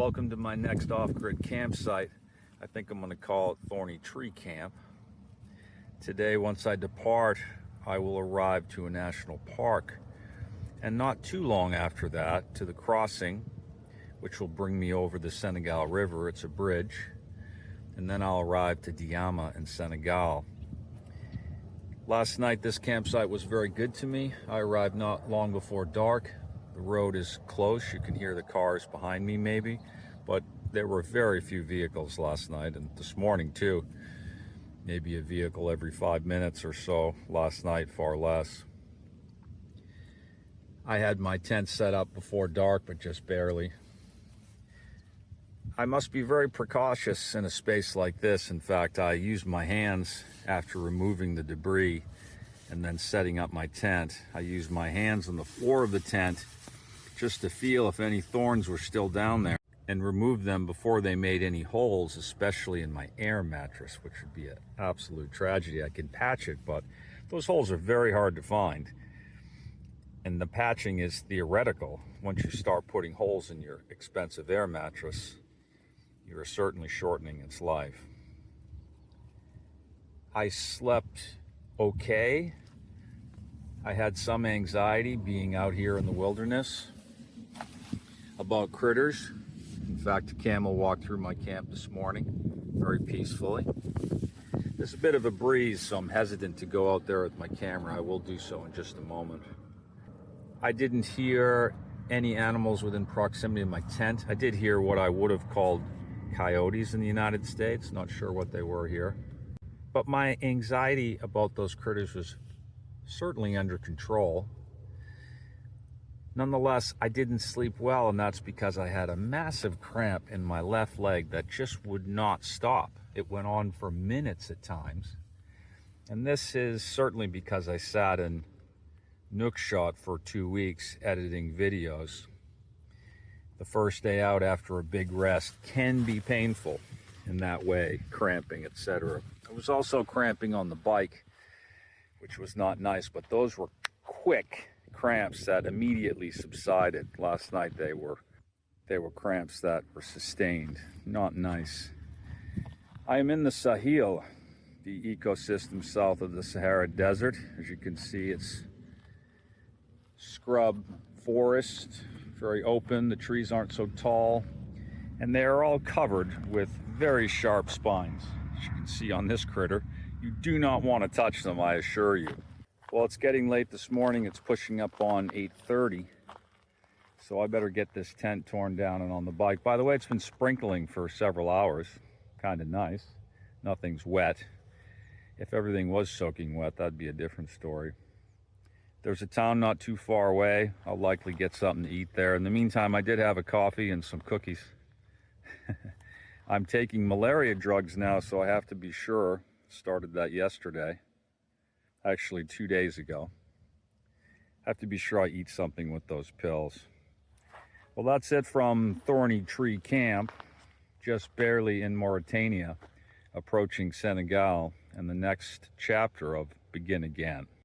Welcome to my next off-grid campsite. I think I'm going to call it Thorny Tree Camp. Today, once I depart, I will arrive to a national park, and not too long after that to the crossing, which will bring me over the Senegal River. It's a bridge, and then I'll arrive to Diama in Senegal. Last night this campsite was very good to me. I arrived not long before dark. The road is close. You can hear the cars behind me maybe, but there were very few vehicles last night, and this morning too. Maybe a vehicle every 5 minutes or so. Last night, far less. I had my tent set up before dark, but just barely. I must be very precautious in a space like this. In fact, I used my hands after removing the debris and then setting up my tent. I used my hands on the floor of the tent just to feel if any thorns were still down there, and remove them before they made any holes, especially in my air mattress, which would be an absolute tragedy. I can patch it, but those holes are very hard to find. And the patching is theoretical. Once you start putting holes in your expensive air mattress, you are certainly shortening its life. I slept okay. I had some anxiety being out here in the wilderness about critters. In fact, a camel walked through my camp this morning very peacefully. There's a bit of a breeze, so I'm hesitant to go out there with my camera. I will do so in just a moment. I didn't hear any animals within proximity of my tent. I did hear what I would have called coyotes in the United States. Not sure what they were here. But my anxiety about those critters was certainly under control. Nonetheless, I didn't sleep well, and that's because I had a massive cramp in my left leg that just would not stop. It went on for minutes at times. And this is certainly because I sat in Nookshot for 2 weeks editing videos. The first day out after a big rest can be painful in that way, cramping, etc. I was also cramping on the bike, which was not nice, but those were quick cramps that immediately subsided. Last night they were cramps that were sustained. Not nice. I am in the Sahel, the ecosystem south of the Sahara Desert. As you can see, it's scrub forest, very open. The trees aren't so tall, and they are all covered with very sharp spines. As you can see on this critter, you do not want to touch them, I assure you. Well, it's getting late this morning. It's pushing up on 8:30, so I better get this tent torn down and on the bike. By the way, it's been sprinkling for several hours. Kind of nice. Nothing's wet. If everything was soaking wet, that'd be a different story. There's a town not too far away. I'll likely get something to eat there. In the meantime, I did have a coffee and some cookies. I'm taking malaria drugs now, so I have to be sure. Started that yesterday. Actually 2 days ago. I have to be sure I eat something with those pills. Well, that's it from Thorny Tree Camp, just barely in Mauritania, approaching Senegal, and the next chapter of Begin Again.